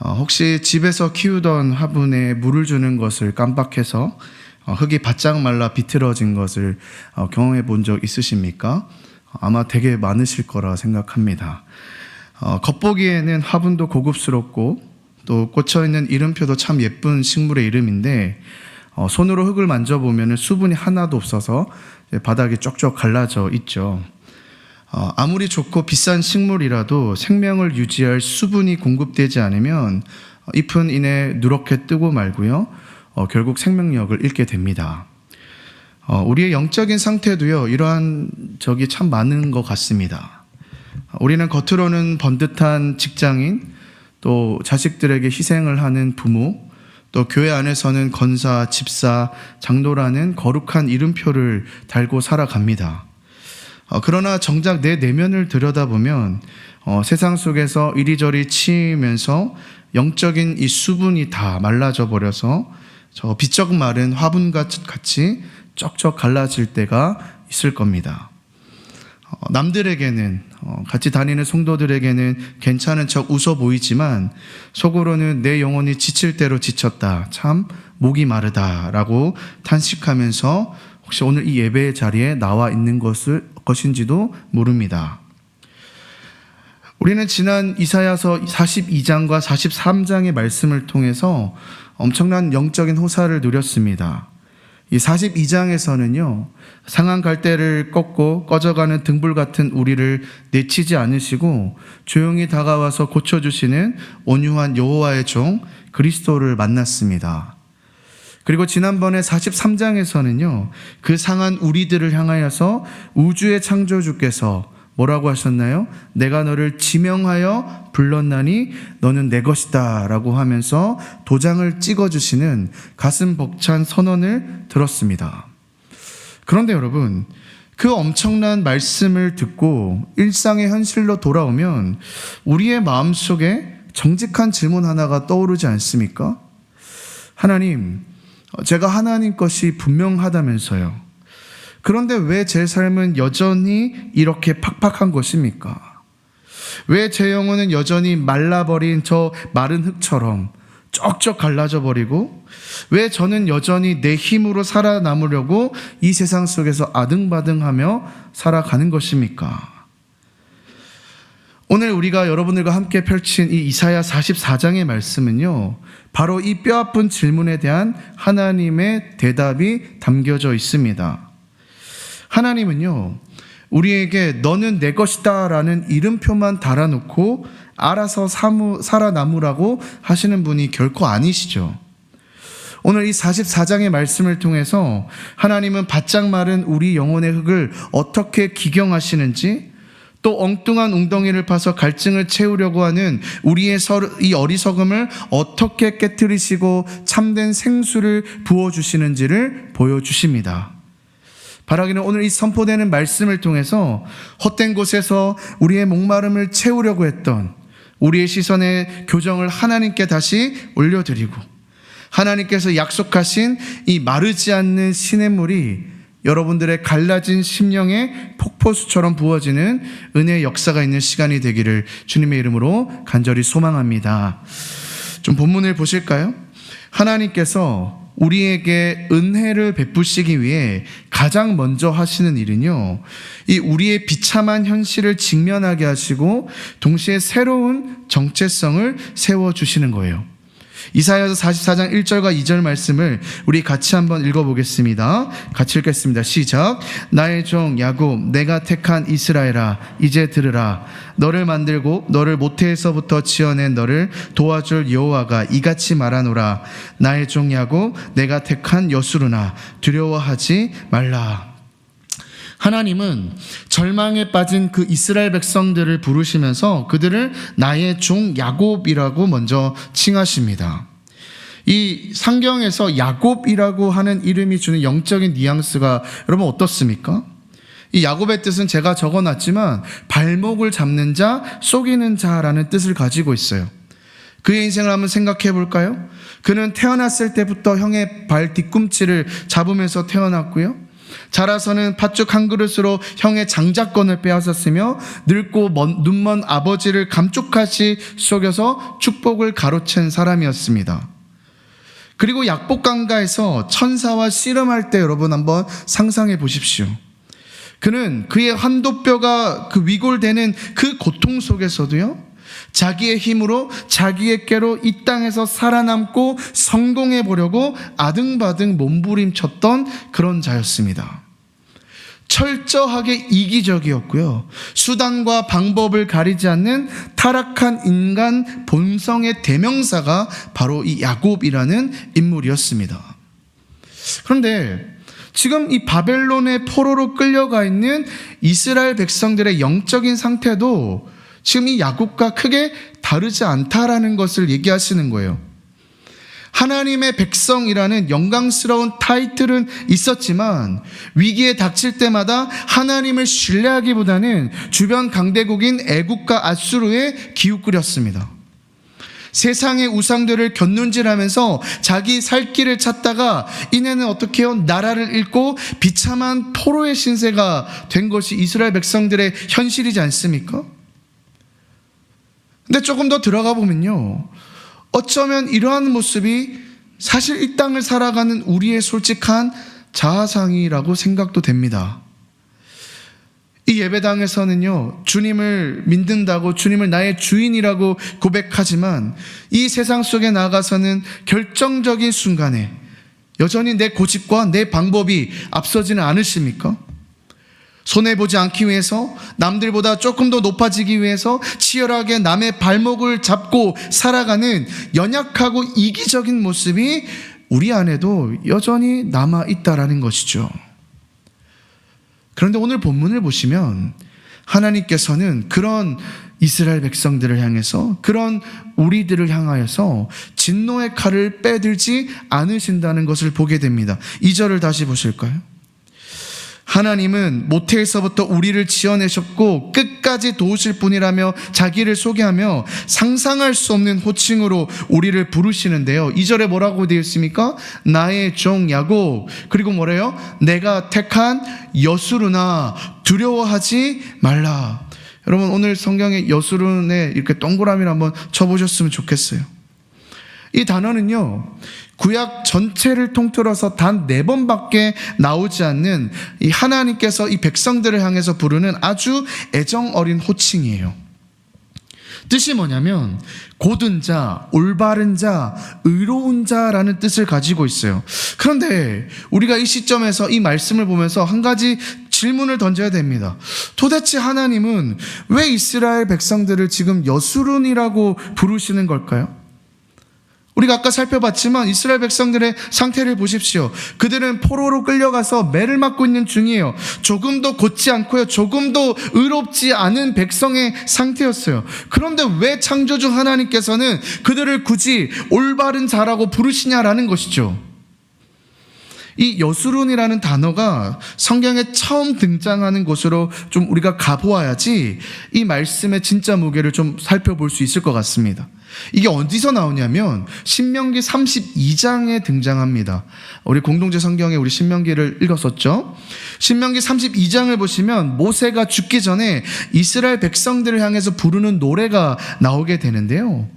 혹시 집에서 키우던 화분에 물을 주는 것을 깜빡해서 흙이 바짝 말라 비틀어진 것을 경험해 본 적 있으십니까? 아마 되게 많으실 거라 생각합니다. 겉보기에는 화분도 고급스럽고 또 꽂혀있는 이름표도 참 예쁜 식물의 이름인데 손으로 흙을 만져보면 수분이 하나도 없어서 바닥이 쪽쪽 갈라져 있죠. 아무리 좋고 비싼 식물이라도 생명을 유지할 수분이 공급되지 않으면 잎은 이내 누렇게 뜨고 말고요. 결국 생명력을 잃게 됩니다. 우리의 영적인 상태도요, 이러한 적이 참 많은 것 같습니다. 우리는 겉으로는 번듯한 직장인, 또 자식들에게 희생을 하는 부모, 또 교회 안에서는 권사, 집사, 장로라는 거룩한 이름표를 달고 살아갑니다. 그러나 정작 내 내면을 들여다보면 세상 속에서 이리저리 치이면서 영적인 이 수분이 다 말라져 버려서 저 비쩍 마른 화분같이 쩍쩍 갈라질 때가 있을 겁니다. 남들에게는 같이 다니는 성도들에게는 괜찮은 척 웃어 보이지만 속으로는 내 영혼이 지칠 대로 지쳤다, 참 목이 마르다라고 탄식하면서 혹시 오늘 이 예배의 자리에 나와 있는 것인지도 모릅니다. 우리는 지난 이사야서 42장과 43장의 말씀을 통해서 엄청난 영적인 호사를 누렸습니다. 이 42장에서는요, 상한 갈대를 꺾고 꺼져가는 등불 같은 우리를 내치지 않으시고 조용히 다가와서 고쳐주시는 온유한 여호와의 종 그리스도를 만났습니다. 그리고 지난번에 43장에서는요, 그 상한 우리들을 향하여서 우주의 창조주께서 뭐라고 하셨나요? 내가 너를 지명하여 불렀나니 너는 내 것이다 라고 하면서 도장을 찍어주시는 가슴 벅찬 선언을 들었습니다. 그런데 여러분, 그 엄청난 말씀을 듣고 일상의 현실로 돌아오면 우리의 마음속에 정직한 질문 하나가 떠오르지 않습니까? 하나님, 제가 하나님 것이 분명하다면서요. 그런데 왜 제 삶은 여전히 이렇게 팍팍한 것입니까? 왜 제 영혼은 여전히 말라버린 저 마른 흙처럼 쩍쩍 갈라져 버리고, 왜 저는 여전히 내 힘으로 살아남으려고 이 세상 속에서 아등바등하며 살아가는 것입니까? 오늘 우리가 여러분들과 함께 펼친 이 이사야 44장의 말씀은요, 바로 이 뼈아픈 질문에 대한 하나님의 대답이 담겨져 있습니다. 하나님은요, 우리에게 너는 내 것이다 라는 이름표만 달아놓고 알아서 살아남으라고 하시는 분이 결코 아니시죠. 오늘 이 44장의 말씀을 통해서 하나님은 바짝 마른 우리 영혼의 흙을 어떻게 기경하시는지, 또 엉뚱한 웅덩이를 파서 갈증을 채우려고 하는 우리의 이 어리석음을 어떻게 깨트리시고 참된 생수를 부어주시는지를 보여주십니다. 바라기는 오늘 이 선포되는 말씀을 통해서 헛된 곳에서 우리의 목마름을 채우려고 했던 우리의 시선의 교정을 하나님께 다시 올려드리고, 하나님께서 약속하신 이 마르지 않는 시냇물이 여러분들의 갈라진 심령의 폭포수처럼 부어지는 은혜의 역사가 있는 시간이 되기를 주님의 이름으로 간절히 소망합니다. 좀 본문을 보실까요? 하나님께서 우리에게 은혜를 베푸시기 위해 가장 먼저 하시는 일은요, 이 우리의 비참한 현실을 직면하게 하시고 동시에 새로운 정체성을 세워주시는 거예요. 이사야서 44장 1절과 2절 말씀을 우리 같이 한번 읽어보겠습니다. 같이 읽겠습니다. 시작. 나의 종 야곱, 내가 택한 이스라엘아, 이제 들으라. 너를 만들고 너를 모태에서부터 지어낸 너를 도와줄 여호와가 이같이 말하노라. 나의 종 야곱, 내가 택한 여수르나 두려워하지 말라. 하나님은 절망에 빠진 그 이스라엘 백성들을 부르시면서 그들을 나의 종 야곱이라고 먼저 칭하십니다. 이 성경에서 야곱이라고 하는 이름이 주는 영적인 뉘앙스가 여러분 어떻습니까? 이 야곱의 뜻은 제가 적어놨지만 발목을 잡는 자, 속이는 자라는 뜻을 가지고 있어요. 그의 인생을 한번 생각해 볼까요? 그는 태어났을 때부터 형의 발 뒤꿈치를 잡으면서 태어났고요, 자라서는 팥죽 한 그릇으로 형의 장자권을 빼앗았으며 늙고 눈먼 아버지를 감쪽같이 속여서 축복을 가로챈 사람이었습니다. 그리고 약복강가에서 천사와 씨름할 때 여러분 한번 상상해 보십시오. 그는 그의 환도뼈가 그 위골되는 그 고통 속에서도요, 자기의 힘으로 자기의 꾀로 이 땅에서 살아남고 성공해 보려고 아등바등 몸부림쳤던 그런 자였습니다. 철저하게 이기적이었고요, 수단과 방법을 가리지 않는 타락한 인간 본성의 대명사가 바로 이 야곱이라는 인물이었습니다. 그런데 지금 이 바벨론의 포로로 끌려가 있는 이스라엘 백성들의 영적인 상태도 지금 이 야곱과 크게 다르지 않다라는 것을 얘기하시는 거예요. 하나님의 백성이라는 영광스러운 타이틀은 있었지만 위기에 닥칠 때마다 하나님을 신뢰하기보다는 주변 강대국인 애국과 아수르에 기웃거렸습니다. 세상의 우상들을 곁눈질하면서 자기 살 길을 찾다가 이내는 어떻게 해요? 나라를 잃고 비참한 포로의 신세가 된 것이 이스라엘 백성들의 현실이지 않습니까? 근데 조금 더 들어가 보면요, 어쩌면 이러한 모습이 사실 이 땅을 살아가는 우리의 솔직한 자아상이라고 생각도 됩니다. 이 예배당에서는요, 주님을 믿는다고 주님을 나의 주인이라고 고백하지만 이 세상 속에 나아가서는 결정적인 순간에 여전히 내 고집과 내 방법이 앞서지는 않으십니까? 손해보지 않기 위해서, 남들보다 조금 더 높아지기 위해서 치열하게 남의 발목을 잡고 살아가는 연약하고 이기적인 모습이 우리 안에도 여전히 남아있다라는 것이죠. 그런데 오늘 본문을 보시면 하나님께서는 그런 이스라엘 백성들을 향해서, 그런 우리들을 향하여서 진노의 칼을 빼들지 않으신다는 것을 보게 됩니다. 2절을 다시 보실까요? 하나님은 모태에서부터 우리를 지어내셨고 끝까지 도우실 분이라며 자기를 소개하며 상상할 수 없는 호칭으로 우리를 부르시는데요, 2절에 뭐라고 되어 있습니까? 나의 종 야곱, 그리고 뭐래요? 내가 택한 여수르나 두려워하지 말라. 여러분, 오늘 성경에 여수르네 이렇게 동그라미를 한번 쳐보셨으면 좋겠어요. 이 단어는요, 구약 전체를 통틀어서 단 4번밖에 나오지 않는 이 하나님께서 이 백성들을 향해서 부르는 아주 애정 어린 호칭이에요. 뜻이 뭐냐면 고든 자, 올바른 자, 의로운 자라는 뜻을 가지고 있어요. 그런데 우리가 이 시점에서 이 말씀을 보면서 한 가지 질문을 던져야 됩니다. 도대체 하나님은 왜 이스라엘 백성들을 지금 여수룬이라고 부르시는 걸까요? 우리가 아까 살펴봤지만 이스라엘 백성들의 상태를 보십시오. 그들은 포로로 끌려가서 매를 맞고 있는 중이에요. 조금도 곧지 않고요, 조금도 의롭지 않은 백성의 상태였어요. 그런데 왜 창조주 하나님께서는 그들을 굳이 올바른 자라고 부르시냐라는 것이죠. 이 여수룬이라는 단어가 성경에 처음 등장하는 곳으로 좀 우리가 가보아야지 이 말씀의 진짜 무게를 좀 살펴볼 수 있을 것 같습니다. 이게 어디서 나오냐면 신명기 32장에 등장합니다. 우리 공동체 성경에 우리 신명기를 읽었었죠. 신명기 32장을 보시면 모세가 죽기 전에 이스라엘 백성들을 향해서 부르는 노래가 나오게 되는데요,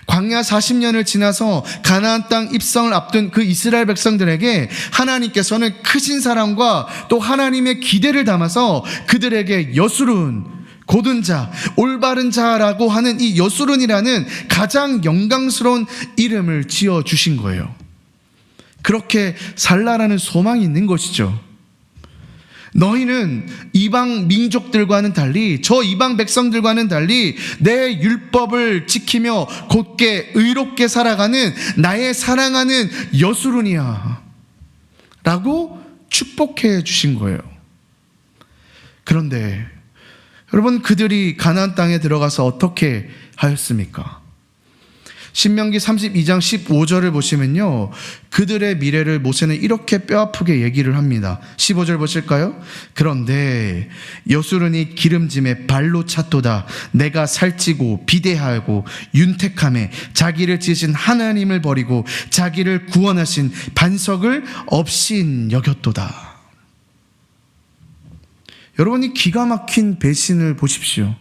광야 40년을 지나서 가나안 땅 입성을 앞둔 그 이스라엘 백성들에게 하나님께서는 크신 사랑과 또 하나님의 기대를 담아서 그들에게 여수룬, 고든 자, 올바른 자라고 하는 이 여수룬이라는 가장 영광스러운 이름을 지어주신 거예요. 그렇게 살라라는 소망이 있는 것이죠. 너희는 이방 민족들과는 달리, 저 이방 백성들과는 달리 내 율법을 지키며 곧게 의롭게 살아가는 나의 사랑하는 여수룬이야 라고 축복해 주신 거예요. 그런데 여러분, 그들이 가나안 땅에 들어가서 어떻게 하였습니까? 신명기 32장 15절을 보시면요, 그들의 미래를 모세는 이렇게 뼈아프게 얘기를 합니다. 15절 보실까요? 그런데 여수른이 기름짐에 발로 찼도다. 내가 살찌고 비대하고 윤택함에 자기를 지으신 하나님을 버리고 자기를 구원하신 반석을 없인 여겼도다. 여러분이 기가 막힌 배신을 보십시오.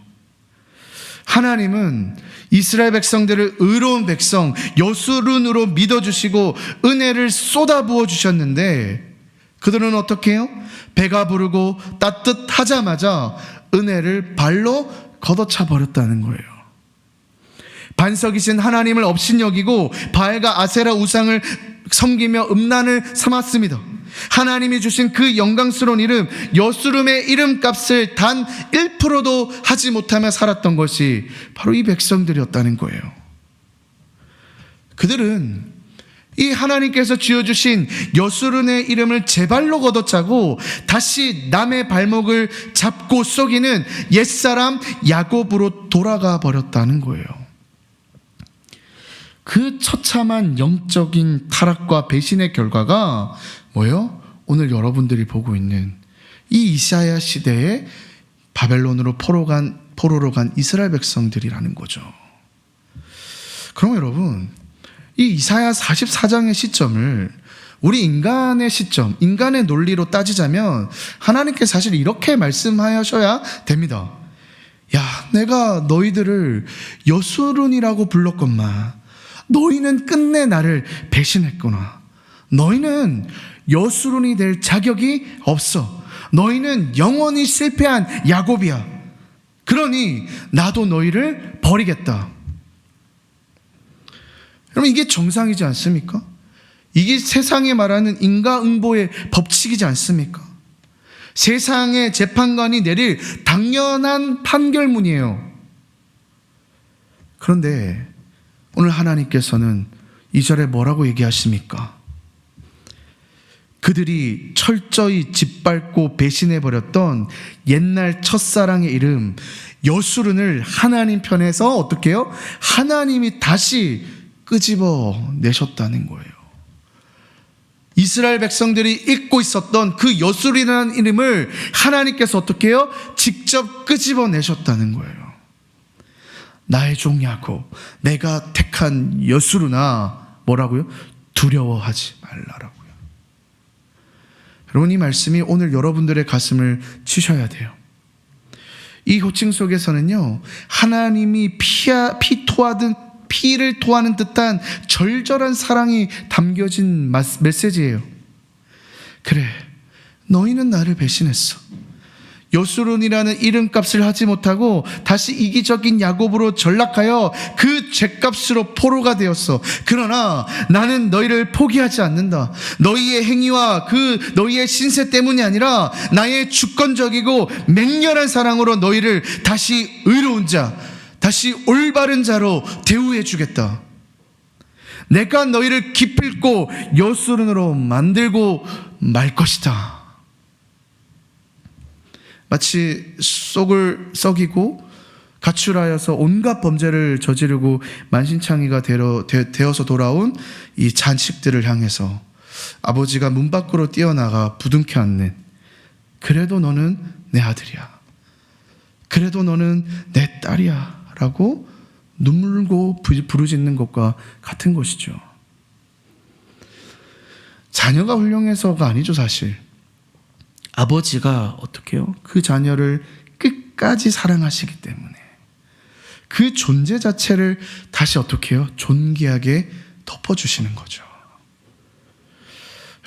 하나님은 이스라엘 백성들을 의로운 백성 여수룬으로 믿어주시고 은혜를 쏟아부어 주셨는데 그들은 어떻게 해요? 배가 부르고 따뜻하자마자 은혜를 발로 걷어차 버렸다는 거예요. 반석이신 하나님을 업신여기고 바알과 아세라 우상을 섬기며 음란을 삼았습니다. 하나님이 주신 그 영광스러운 이름 여수름의 이름값을 단 1%도 하지 못하며 살았던 것이 바로 이 백성들이었다는 거예요. 그들은 이 하나님께서 지어주신 여수름의 이름을 제 발로 걷어차고 다시 남의 발목을 잡고 쏘기는 옛사람 야곱으로 돌아가 버렸다는 거예요. 그 처참한 영적인 타락과 배신의 결과가 뭐예요? 오늘 여러분들이 보고 있는 이 이사야 시대에 바벨론으로 포로로 간 이스라엘 백성들이라는 거죠. 그럼 여러분, 이 이사야 44장의 시점을 우리 인간의 시점, 인간의 논리로 따지자면 하나님께서 사실 이렇게 말씀하셔야 됩니다. 야, 내가 너희들을 여수룬이라고 불렀건만 너희는 끝내 나를 배신했구나. 너희는 여수룬이 될 자격이 없어. 너희는 영원히 실패한 야곱이야. 그러니 나도 너희를 버리겠다. 여러분, 이게 정상이지 않습니까? 이게 세상에 말하는 인과응보의 법칙이지 않습니까? 세상의 재판관이 내릴 당연한 판결문이에요. 그런데 오늘 하나님께서는 2절에 뭐라고 얘기하십니까? 그들이 철저히 짓밟고 배신해버렸던 옛날 첫사랑의 이름 여수룬을 하나님 편에서 어떻게 해요? 하나님이 다시 끄집어 내셨다는 거예요. 이스라엘 백성들이 잊고 있었던 그 여수룬이라는 이름을 하나님께서 어떻게 해요? 직접 끄집어 내셨다는 거예요. 나의 종 야곱, 내가 택한 여수룬아, 뭐라고요? 두려워하지 말라라고요. 여러분, 이 말씀이 오늘 여러분들의 가슴을 치셔야 돼요. 이 호칭 속에서는요, 하나님이 피를 토하는 듯한 절절한 사랑이 담겨진 메시지예요. 그래, 너희는 나를 배신했어. 여수룬이라는 이름값을 하지 못하고 다시 이기적인 야곱으로 전락하여 그 죄값으로 포로가 되었어. 그러나 나는 너희를 포기하지 않는다. 너희의 행위와 그 너희의 신세 때문이 아니라 나의 주권적이고 맹렬한 사랑으로 너희를 다시 의로운 자, 다시 올바른 자로 대우해 주겠다. 내가 너희를 기필코 여수룬으로 만들고 말 것이다. 마치 속을 썩이고 가출하여서 온갖 범죄를 저지르고 만신창이가 되어서 돌아온 이 자식들을 향해서 아버지가 문 밖으로 뛰어나가 부둥켜 안는, 그래도 너는 내 아들이야, 그래도 너는 내 딸이야 라고 눈물고 부르짖는 것과 같은 것이죠. 자녀가 훌륭해서가 아니죠. 사실 아버지가 어떻게 해요? 그 자녀를 끝까지 사랑하시기 때문에 그 존재 자체를 다시 어떻게 해요? 존귀하게 덮어주시는 거죠.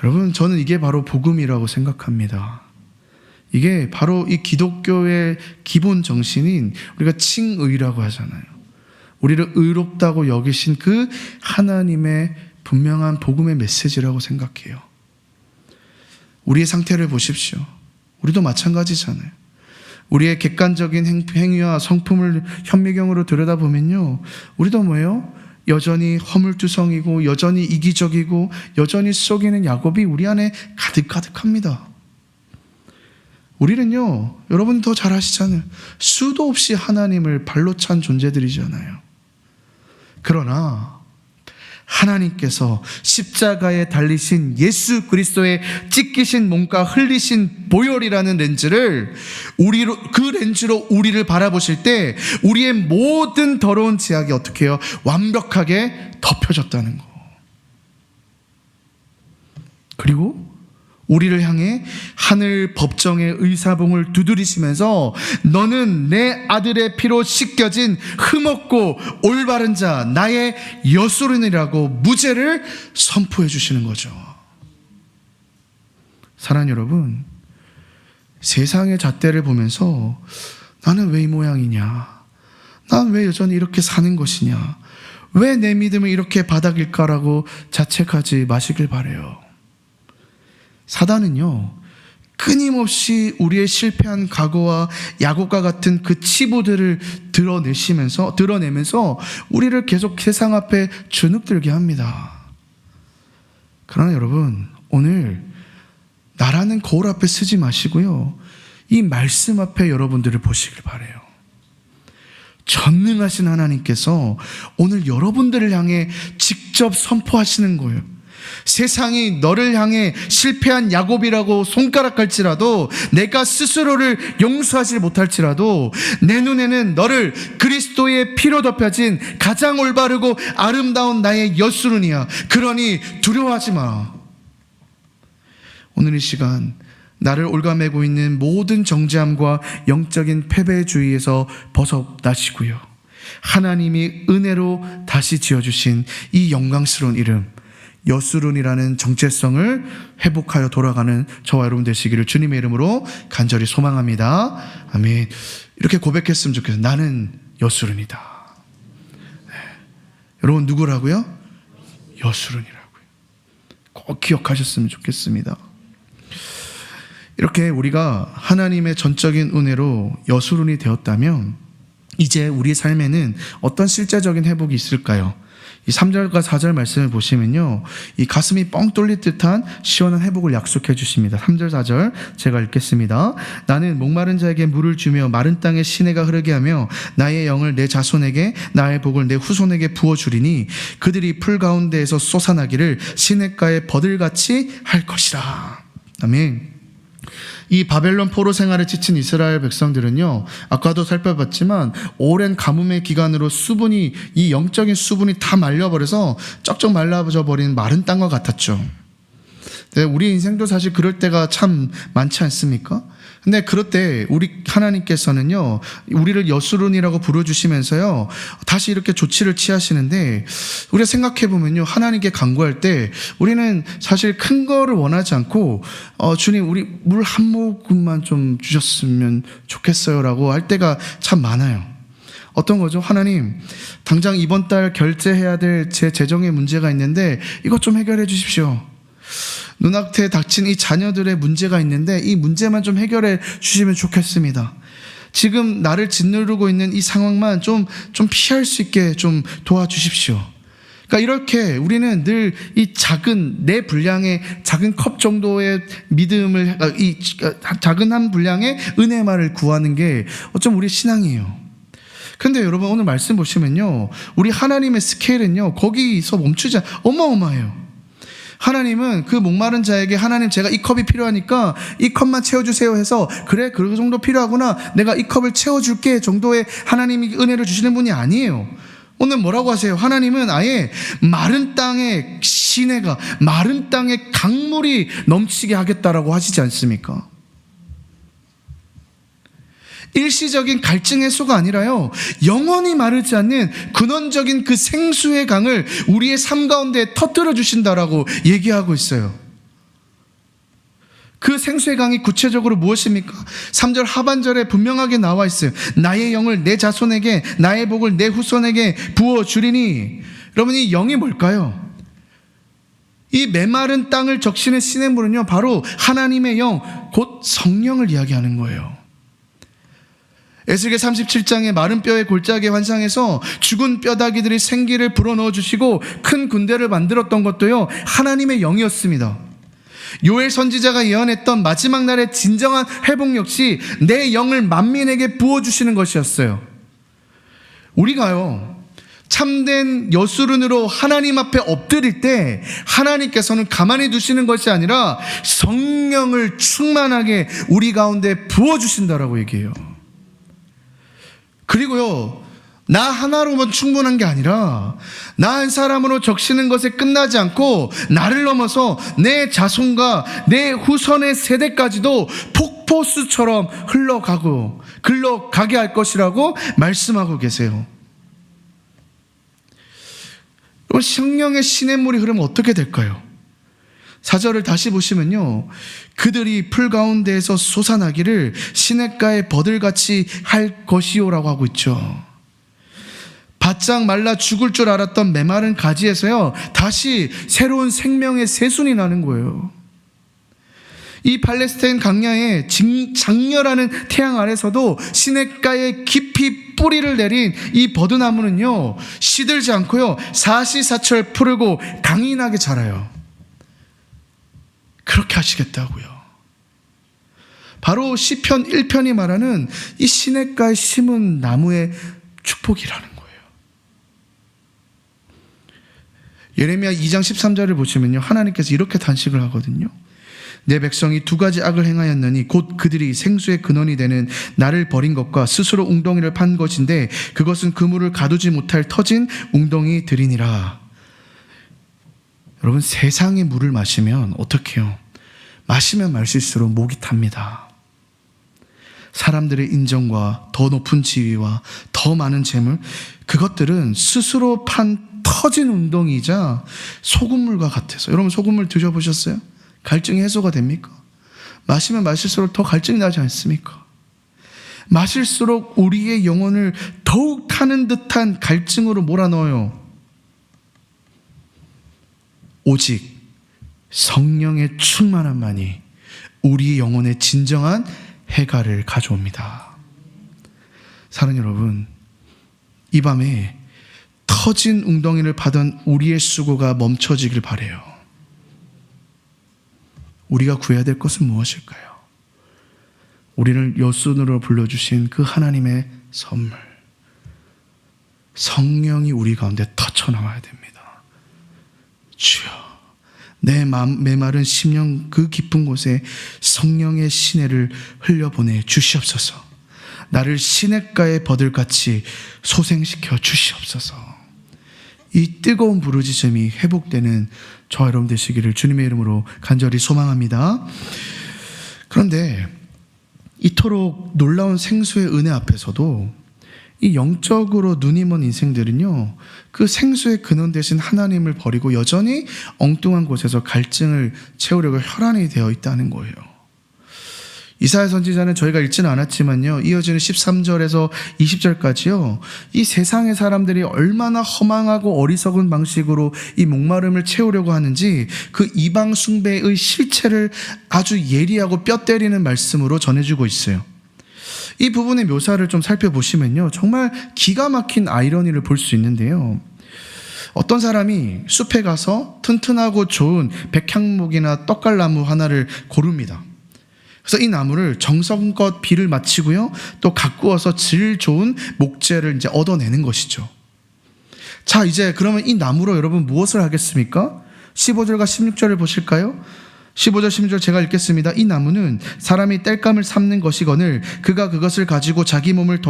여러분, 저는 이게 바로 복음이라고 생각합니다. 이게 바로 이 기독교의 기본 정신인 우리가 칭의라고 하잖아요. 우리를 의롭다고 여기신 그 하나님의 분명한 복음의 메시지라고 생각해요. 우리의 상태를 보십시오. 우리도 마찬가지잖아요. 우리의 객관적인 행위와 성품을 현미경으로 들여다보면요, 우리도 뭐예요? 여전히 허물투성이고 여전히 이기적이고 여전히 속이는 야곱이 우리 안에 가득가득합니다. 우리는요, 여러분 더 잘 아시잖아요. 수도 없이 하나님을 발로 찬 존재들이잖아요. 그러나 하나님께서 십자가에 달리신 예수 그리스도의 찢기신 몸과 흘리신 보혈이라는 렌즈를 그 렌즈로 우리를 바라보실 때 우리의 모든 더러운 죄악이 어떻게 해요? 완벽하게 덮여졌다는 거. 그리고 우리를 향해 하늘 법정의 의사봉을 두드리시면서 너는 내 아들의 피로 씻겨진 흠없고 올바른 자 나의 여수른이라고 무죄를 선포해 주시는 거죠. 사랑하는 여러분, 세상의 잣대를 보면서 나는 왜 이 모양이냐, 난 왜 여전히 이렇게 사는 것이냐, 왜 내 믿음은 이렇게 바닥일까라고 자책하지 마시길 바라요. 사단은요, 끊임없이 우리의 실패한 과거와 야곱과 같은 그 치부들을 드러내면서 우리를 계속 세상 앞에 주눅들게 합니다. 그러나 여러분, 오늘 나라는 거울 앞에 서지 마시고요, 이 말씀 앞에 여러분들을 보시길 바라요. 전능하신 하나님께서 오늘 여러분들을 향해 직접 선포하시는 거예요. 세상이 너를 향해 실패한 야곱이라고 손가락할지라도, 내가 스스로를 용서하지 못할지라도 내 눈에는 너를 그리스도의 피로 덮여진 가장 올바르고 아름다운 나의 여수른이야. 그러니 두려워하지 마. 오늘 이 시간 나를 올가매고 있는 모든 정죄함과 영적인 패배주의에서 벗어나시고요, 하나님이 은혜로 다시 지어주신 이 영광스러운 이름 여수른이라는 정체성을 회복하여 돌아가는 저와 여러분 되시기를 주님의 이름으로 간절히 소망합니다. 아멘. 이렇게 고백했으면 좋겠어요. 나는 여수른이다. 네. 여러분 누구라고요? 여수른이라고요. 꼭 기억하셨으면 좋겠습니다. 이렇게 우리가 하나님의 전적인 은혜로 여수른이 되었다면 이제 우리 삶에는 어떤 실제적인 회복이 있을까요? 이 3절과 4절 말씀을 보시면요, 이 가슴이 뻥 뚫릴 듯한 시원한 회복을 약속해 주십니다. 3절 4절 제가 읽겠습니다. 나는 목마른 자에게 물을 주며 마른 땅에 시내가 흐르게 하며 나의 영을 내 자손에게 나의 복을 내 후손에게 부어주리니 그들이 풀 가운데에서 솟아나기를 시냇가에 버들같이 할 것이라. 아멘. 이 바벨론 포로 생활에 지친 이스라엘 백성들은요, 아까도 살펴봤지만 오랜 가뭄의 기간으로 수분이, 이 영적인 수분이 다 말려버려서 쩍쩍 말라져 버린 마른 땅과 같았죠. 네, 우리 인생도 사실 그럴 때가 참 많지 않습니까? 근데 그럴 때 우리 하나님께서는요, 우리를 여수른이라고 부르주시면서요, 다시 이렇게 조치를 취하시는데, 우리가 생각해보면요, 하나님께 간구할 때 우리는 사실 큰 거를 원하지 않고 주님 우리 물 한 모금만 좀 주셨으면 좋겠어요 라고 할 때가 참 많아요. 어떤 거죠? 하나님, 당장 이번 달 결제해야 될 제 재정의 문제가 있는데 이것 좀 해결해 주십시오. 눈앞에 닥친 이 자녀들의 문제가 있는데 이 문제만 좀 해결해 주시면 좋겠습니다. 지금 나를 짓누르고 있는 이 상황만 좀 피할 수 있게 좀 도와주십시오. 그러니까 이렇게 우리는 늘 이 작은 내 분량의 작은 컵 정도의 믿음을, 이 작은 한 분량의 은혜만을 구하는 게 어쩜 우리 신앙이에요. 근데 여러분 오늘 말씀 보시면요, 우리 하나님의 스케일은요 거기서 멈추지 어마어마해요. 하나님은 그 목마른 자에게, 하나님 제가 이 컵이 필요하니까 이 컵만 채워주세요 해서, 그래 그 정도 필요하구나 내가 이 컵을 채워줄게 정도의 하나님이 은혜를 주시는 분이 아니에요. 오늘 뭐라고 하세요? 하나님은 아예 마른 땅에 시내가, 마른 땅에 강물이 넘치게 하겠다라고 하시지 않습니까? 일시적인 갈증 해소가 아니라요, 영원히 마르지 않는 근원적인 그 생수의 강을 우리의 삶 가운데 터뜨려 주신다라고 얘기하고 있어요. 그 생수의 강이 구체적으로 무엇입니까? 3절 하반절에 분명하게 나와 있어요. 나의 영을 내 자손에게, 나의 복을 내 후손에게 부어주리니. 여러분, 이 영이 뭘까요? 이 메마른 땅을 적시는 시냇물은요, 바로 하나님의 영, 곧 성령을 이야기하는 거예요. 에스겔 37장의 마른 뼈의 골짜기 환상에서 죽은 뼈다귀들이 생기를 불어넣어 주시고 큰 군대를 만들었던 것도요, 하나님의 영이었습니다. 요엘 선지자가 예언했던 마지막 날의 진정한 회복 역시 내 영을 만민에게 부어주시는 것이었어요. 우리가요, 참된 여수른으로 하나님 앞에 엎드릴 때 하나님께서는 가만히 두시는 것이 아니라 성령을 충만하게 우리 가운데 부어주신다라고 얘기해요. 그리고요, 나 하나로만 충분한 게 아니라 나 한 사람으로 적시는 것에 끝나지 않고 나를 넘어서 내 자손과 내 후손의 세대까지도 폭포수처럼 흘러가게 할 것이라고 말씀하고 계세요. 성령의 시냇물이 흐르면 어떻게 될까요? 4절을 다시 보시면요, 그들이 풀 가운데에서 솟아나기를 시냇가에 버들같이 할 것이요라고 하고 있죠. 바짝 말라 죽을 줄 알았던 메마른 가지에서요, 다시 새로운 생명의 새순이 나는 거예요. 이 팔레스타인 강야의 장렬하는 태양 아래서도 시냇가에 깊이 뿌리를 내린 이 버드나무는요, 시들지 않고요, 사시사철 푸르고 강인하게 자라요. 그렇게 하시겠다고요. 바로 시편 1편이 말하는 이 시냇가에 심은 나무의 축복이라는 거예요. 예레미야 2장 13절을 보시면요, 하나님께서 이렇게 단식을 하거든요. 내 백성이 두 가지 악을 행하였느니 곧 그들이 생수의 근원이 되는 나를 버린 것과 스스로 웅덩이를 판 것인데 그것은 그물을 가두지 못할 터진 웅덩이들이니라. 여러분, 세상의 물을 마시면 어떻게 해요? 마시면 마실수록 목이 탑니다. 사람들의 인정과 더 높은 지위와 더 많은 재물, 그것들은 스스로 판 터진 웅덩이이자 소금물과 같아서, 여러분 소금물 드셔보셨어요? 갈증이 해소가 됩니까? 마시면 마실수록 더 갈증이 나지 않습니까? 마실수록 우리의 영혼을 더욱 타는 듯한 갈증으로 몰아넣어요. 오직 성령의 충만함만이 우리 영혼의 진정한 해갈을 가져옵니다. 사랑하는 여러분, 이 밤에 터진 웅덩이를 받은 우리의 수고가 멈춰지길 바라요. 우리가 구해야 될 것은 무엇일까요? 우리를 여순으로 불러주신 그 하나님의 선물, 성령이 우리 가운데 터쳐나와야 됩니다. 주여, 내 메마른 심령 그 깊은 곳에 성령의 시내를 흘려보내 주시옵소서. 나를 시냇가의 버들같이 소생시켜 주시옵소서. 이 뜨거운 부르짖음이 회복되는 저와 여러분 되시기를 주님의 이름으로 간절히 소망합니다. 그런데 이토록 놀라운 생수의 은혜 앞에서도 이 영적으로 눈이 먼 인생들은요, 그 생수의 근원 되신 하나님을 버리고 여전히 엉뚱한 곳에서 갈증을 채우려고 혈안이 되어 있다는 거예요. 이사야 선지자는 저희가 읽지는 않았지만요, 이어지는 13절에서 20절까지요, 이 세상의 사람들이 얼마나 허망하고 어리석은 방식으로 이 목마름을 채우려고 하는지 그 이방 숭배의 실체를 아주 예리하고 뼈 때리는 말씀으로 전해주고 있어요. 이 부분의 묘사를 좀 살펴보시면요, 정말 기가 막힌 아이러니를 볼 수 있는데요, 어떤 사람이 숲에 가서 튼튼하고 좋은 백향목이나 떡갈나무 하나를 고릅니다. 그래서 이 나무를 정성껏 비를 마치고요, 또 가꾸어서 질 좋은 목재를 이제 얻어내는 것이죠. 자, 이제 그러면 이 나무로 여러분 무엇을 하겠습니까? 15절과 16절을 보실까요? 15절 16절 제가 읽겠습니다. 이 나무는 사람이 땔감을 삶는 것이거늘 그가 그것을 가지고 자기 몸을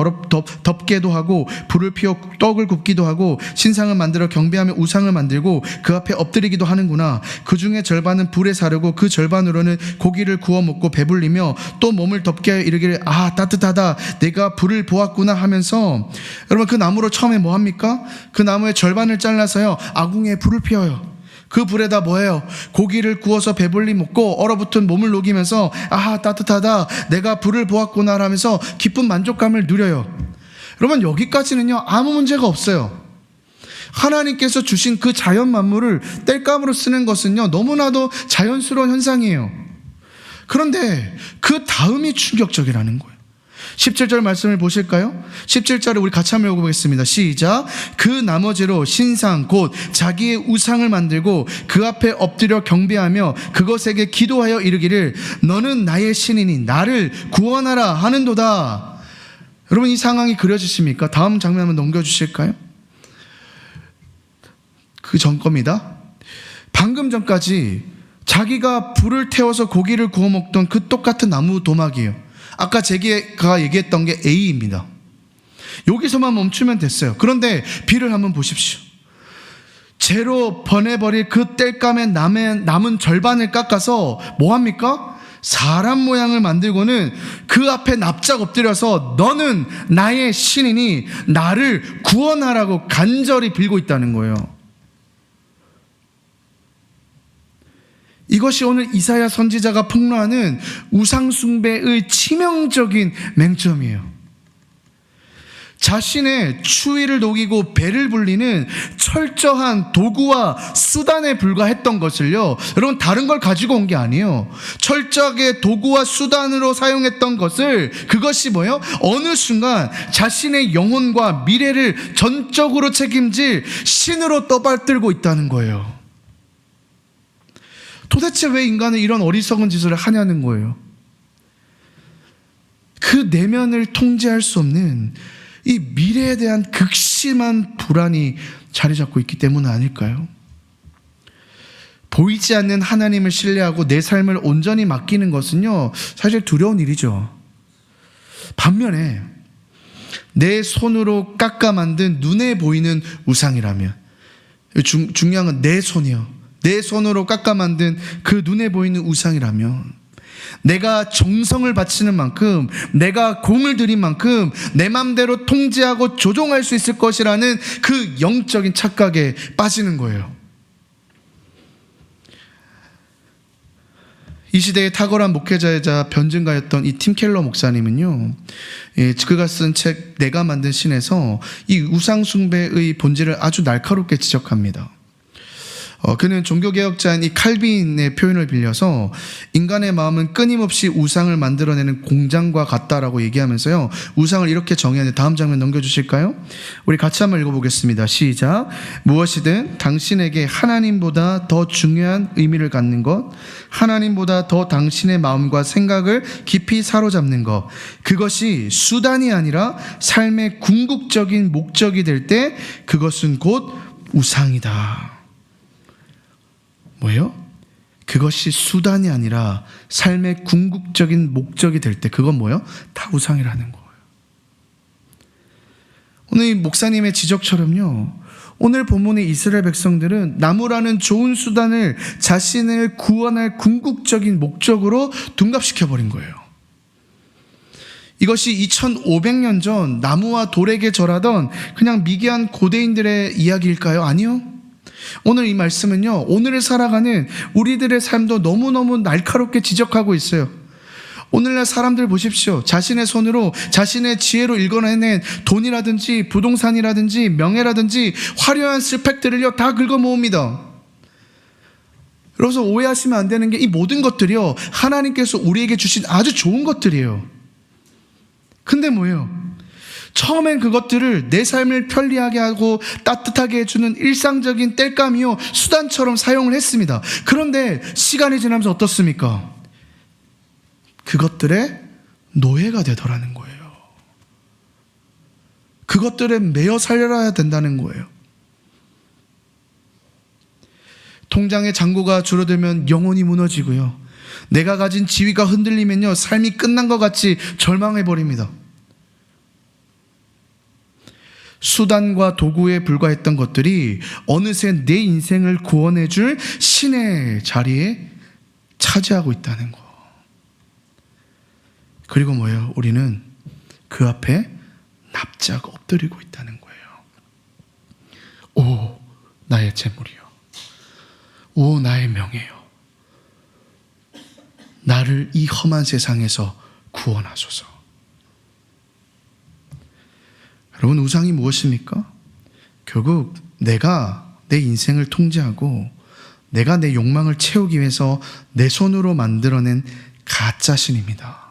덮게도 하고 불을 피워 떡을 굽기도 하고 신상을 만들어 경배하며 우상을 만들고 그 앞에 엎드리기도 하는구나. 그 중에 절반은 불에 사르고 그 절반으로는 고기를 구워 먹고 배불리며 또 몸을 덮게 하여 이르기를 아 따뜻하다 내가 불을 보았구나 하면서, 여러분 그 나무로 처음에 뭐 합니까? 그 나무의 절반을 잘라서요 아궁이에 불을 피워요. 그 불에다 뭐예요? 고기를 구워서 배불리 먹고 얼어붙은 몸을 녹이면서 아하 따뜻하다 내가 불을 보았구나 하면서 기쁜 만족감을 누려요. 여러분 여기까지는요 아무 문제가 없어요. 하나님께서 주신 그 자연 만물을 땔감으로 쓰는 것은요 너무나도 자연스러운 현상이에요. 그런데 그 다음이 충격적이라는 거예요. 17절 말씀을 보실까요? 17절을 우리 같이 한번 읽어보겠습니다. 시작. 그 나머지로 신상 곧 자기의 우상을 만들고 그 앞에 엎드려 경배하며 그것에게 기도하여 이르기를 너는 나의 신이니 나를 구원하라 하는도다. 여러분 이 상황이 그려지십니까? 다음 장면 한번 넘겨주실까요? 그 전 겁니다. 방금 전까지 자기가 불을 태워서 고기를 구워 먹던 그 똑같은 나무 도막이에요. 아까 제가 얘기했던 게 A입니다. 여기서만 멈추면 됐어요. 그런데 비를 한번 보십시오. 재로 번해버릴 그 땔감의 남은 절반을 깎아서 뭐합니까? 사람 모양을 만들고는 그 앞에 납작 엎드려서 너는 나의 신이니 나를 구원하라고 간절히 빌고 있다는 거예요. 이것이 오늘 이사야 선지자가 폭로하는 우상숭배의 치명적인 맹점이에요. 자신의 추위를 녹이고 배를 불리는 철저한 도구와 수단에 불과했던 것을요, 여러분 다른 걸 가지고 온 게 아니에요. 철저하게 도구와 수단으로 사용했던 것을, 그것이 뭐예요? 어느 순간 자신의 영혼과 미래를 전적으로 책임질 신으로 떠받들고 있다는 거예요. 도대체 왜 인간은 이런 어리석은 짓을 하냐는 거예요. 그 내면을 통제할 수 없는 이 미래에 대한 극심한 불안이 자리 잡고 있기 때문 아닐까요? 보이지 않는 하나님을 신뢰하고 내 삶을 온전히 맡기는 것은요, 사실 두려운 일이죠. 반면에 내 손으로 깎아 만든 눈에 보이는 우상이라면, 중요한 건 내 손이요. 내 손으로 깎아 만든 그 눈에 보이는 우상이라면, 내가 정성을 바치는 만큼, 내가 공을 들인 만큼 내 맘대로 통제하고 조종할 수 있을 것이라는 그 영적인 착각에 빠지는 거예요. 이 시대의 탁월한 목회자이자 변증가였던 이 팀 켈러 목사님은요, 그가 쓴 책 내가 만든 신에서 이 우상숭배의 본질을 아주 날카롭게 지적합니다. 그는 종교개혁자인 이 칼빈의 표현을 빌려서 인간의 마음은 끊임없이 우상을 만들어내는 공장과 같다라고 얘기하면서요, 우상을 이렇게 정의하는데, 다음 장면 넘겨주실까요? 우리 같이 한번 읽어보겠습니다. 시작. 무엇이든 당신에게 하나님보다 더 중요한 의미를 갖는 것, 하나님보다 더 당신의 마음과 생각을 깊이 사로잡는 것, 그것이 수단이 아니라 삶의 궁극적인 목적이 될 때 그것은 곧 우상이다. 뭐예요? 그것이 수단이 아니라 삶의 궁극적인 목적이 될 때 그건 뭐예요? 다 우상이라는 거예요. 오늘 이 목사님의 지적처럼요, 오늘 본문의 이스라엘 백성들은 나무라는 좋은 수단을 자신을 구원할 궁극적인 목적으로 둔갑시켜버린 거예요. 이것이 2500년 전 나무와 돌에게 절하던 그냥 미개한 고대인들의 이야기일까요? 아니요. 오늘 이 말씀은요, 오늘을 살아가는 우리들의 삶도 너무너무 날카롭게 지적하고 있어요. 오늘날 사람들 보십시오. 자신의 손으로, 자신의 지혜로 일궈내는 돈이라든지 부동산이라든지 명예라든지 화려한 스펙들을요 다 긁어 모읍니다. 그래서 오해하시면 안 되는 게, 이 모든 것들이요 하나님께서 우리에게 주신 아주 좋은 것들이에요. 근데 뭐예요? 처음엔 그것들을 내 삶을 편리하게 하고 따뜻하게 해주는 일상적인 땔감이요 수단처럼 사용을 했습니다. 그런데 시간이 지나면서 어떻습니까? 그것들의 노예가 되더라는 거예요. 그것들에 매여 살려야 된다는 거예요. 통장의 잔고가 줄어들면 영혼이 무너지고요, 내가 가진 지위가 흔들리면요 삶이 끝난 것 같이 절망해버립니다. 수단과 도구에 불과했던 것들이 어느새 내 인생을 구원해줄 신의 자리에 차지하고 있다는 거. 그리고 뭐예요? 우리는 그 앞에 납작 엎드리고 있다는 거예요. 오, 나의 재물이요. 오, 나의 명예요. 나를 이 험한 세상에서 구원하소서. 여러분, 우상이 무엇입니까? 결국 내가 내 인생을 통제하고 내가 내 욕망을 채우기 위해서 내 손으로 만들어낸 가짜신입니다.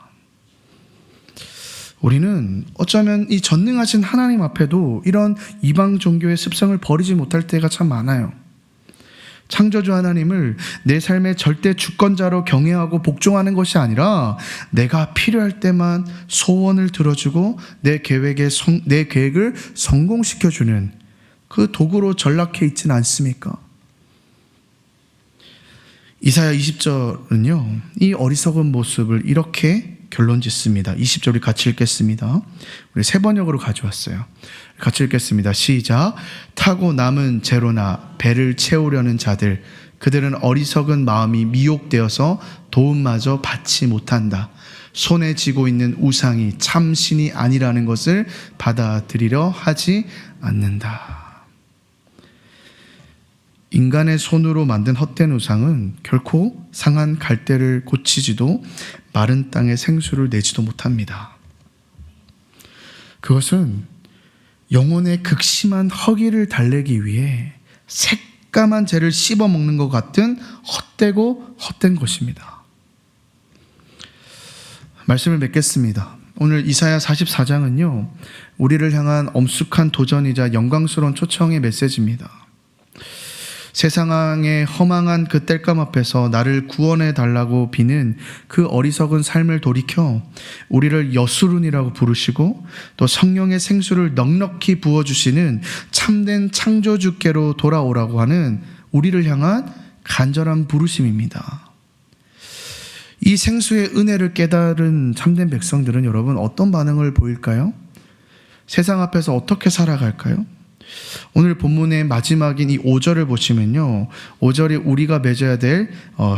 우리는 어쩌면 이 전능하신 하나님 앞에도 이런 이방 종교의 습성을 버리지 못할 때가 참 많아요. 창조주 하나님을 내 삶의 절대 주권자로 경외하고 복종하는 것이 아니라 내가 필요할 때만 소원을 들어주고 내 계획을 성공시켜주는 그 도구로 전락해 있지는 않습니까? 이사야 20절은요 이 어리석은 모습을 이렇게 결론 짓습니다. 20절 우리 같이 읽겠습니다. 우리 세 번역으로 가져왔어요. 같이 읽겠습니다. 시작. 타고 남은 재로나 배를 채우려는 자들, 그들은 어리석은 마음이 미혹되어서 도움마저 받지 못한다. 손에 쥐고 있는 우상이 참신이 아니라는 것을 받아들이려 하지 않는다. 인간의 손으로 만든 헛된 우상은 결코 상한 갈대를 고치지도 마른 땅에 생수를 내지도 못합니다. 그것은 영혼의 극심한 허기를 달래기 위해 새까만 재를 씹어먹는 것 같은 헛되고 헛된 것입니다. 말씀을 맺겠습니다. 오늘 이사야 44장은요, 우리를 향한 엄숙한 도전이자 영광스러운 초청의 메시지입니다. 세상의 허망한 그 땔감 앞에서 나를 구원해 달라고 비는 그 어리석은 삶을 돌이켜 우리를 여수룬이라고 부르시고 또 성령의 생수를 넉넉히 부어주시는 참된 창조주께로 돌아오라고 하는 우리를 향한 간절한 부르심입니다. 이 생수의 은혜를 깨달은 참된 백성들은 여러분 어떤 반응을 보일까요? 세상 앞에서 어떻게 살아갈까요? 오늘 본문의 마지막인 이 5절을 보시면요, 5절이 우리가 맺어야 될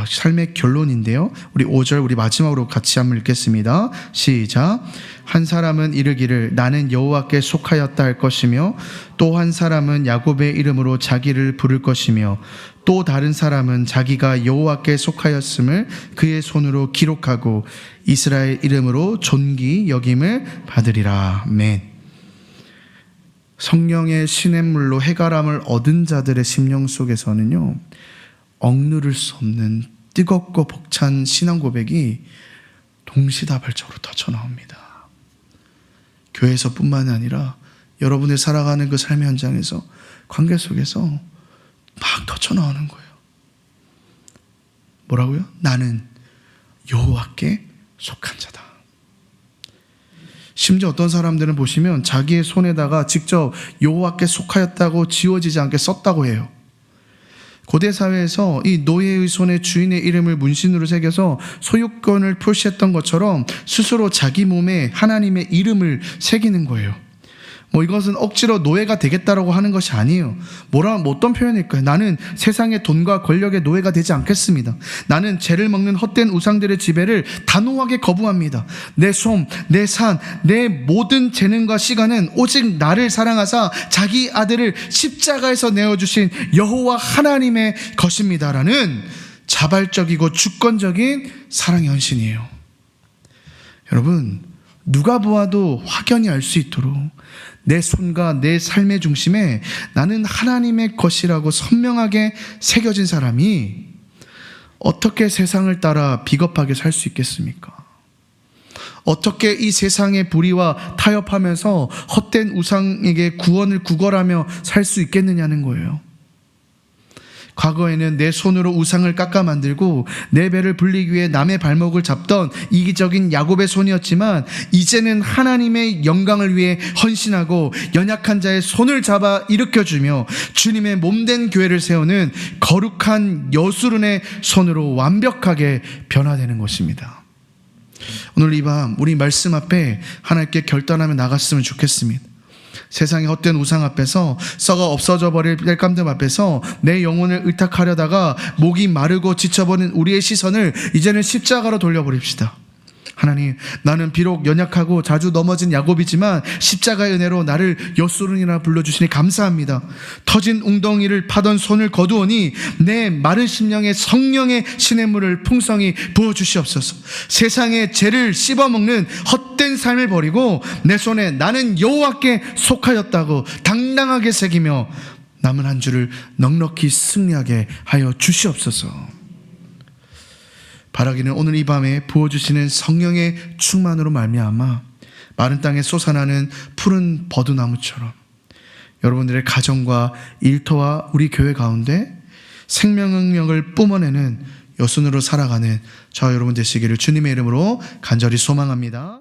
삶의 결론인데요, 우리 5절 우리 마지막으로 같이 한번 읽겠습니다. 시작. 한 사람은 이르기를 나는 여호와께 속하였다 할 것이며 또 한 사람은 야곱의 이름으로 자기를 부를 것이며 또 다른 사람은 자기가 여호와께 속하였음을 그의 손으로 기록하고 이스라엘 이름으로 존귀 여김을 받으리라. 아멘. 성령의 시냇물로 해가람을 얻은 자들의 심령 속에서는요, 억누를 수 없는 뜨겁고 벅찬 신앙 고백이 동시다발적으로 터져나옵니다. 교회에서뿐만 아니라 여러분의 살아가는 그 삶의 현장에서, 관계 속에서 막 터져나오는 거예요. 뭐라고요? 나는 여호와께 속한 자다. 심지어 어떤 사람들은 보시면 자기의 손에다가 직접 여호와께 속하였다고 지워지지 않게 썼다고 해요. 고대 사회에서 이 노예의 손에 주인의 이름을 문신으로 새겨서 소유권을 표시했던 것처럼 스스로 자기 몸에 하나님의 이름을 새기는 거예요. 이것은 억지로 노예가 되겠다라고 하는 것이 아니에요. 어떤 표현일까요? 나는 세상의 돈과 권력의 노예가 되지 않겠습니다. 나는 죄를 먹는 헛된 우상들의 지배를 단호하게 거부합니다. 내 손, 내 산, 내 모든 재능과 시간은 오직 나를 사랑하사 자기 아들을 십자가에서 내어주신 여호와 하나님의 것입니다라는 자발적이고 주권적인 사랑의 헌신이에요. 여러분, 누가 보아도 확연히 알 수 있도록 내 손과 내 삶의 중심에 나는 하나님의 것이라고 선명하게 새겨진 사람이 어떻게 세상을 따라 비겁하게 살 수 있겠습니까? 어떻게 이 세상의 불의와 타협하면서 헛된 우상에게 구원을 구걸하며 살 수 있겠느냐는 거예요. 과거에는 내 손으로 우상을 깎아 만들고 내 배를 불리기 위해 남의 발목을 잡던 이기적인 야곱의 손이었지만 이제는 하나님의 영광을 위해 헌신하고 연약한 자의 손을 잡아 일으켜주며 주님의 몸된 교회를 세우는 거룩한 여수룬의 손으로 완벽하게 변화되는 것입니다. 오늘 이 밤 우리 말씀 앞에 하나님께 결단하며 나갔으면 좋겠습니다. 세상의 헛된 우상 앞에서, 썩어 없어져 버릴 땔감들 앞에서 내 영혼을 의탁하려다가 목이 마르고 지쳐버린 우리의 시선을 이제는 십자가로 돌려버립시다. 하나님, 나는 비록 연약하고 자주 넘어진 야곱이지만 십자가의 은혜로 나를 여수룬이라 불러주시니 감사합니다. 터진 웅덩이를 파던 손을 거두오니 내 마른 심령에 성령의 시냇물을 풍성히 부어주시옵소서. 세상의 죄를 씹어먹는 헛된 삶을 버리고 내 손에 나는 여호와께 속하였다고 당당하게 새기며 남은 한 주를 넉넉히 승리하게 하여 주시옵소서. 바라기는 오늘 이 밤에 부어주시는 성령의 충만으로 말미암아 마른 땅에 솟아나는 푸른 버드나무처럼 여러분들의 가정과 일터와 우리 교회 가운데 생명력을 뿜어내는 여순으로 살아가는 저 여러분 되시기를 주님의 이름으로 간절히 소망합니다.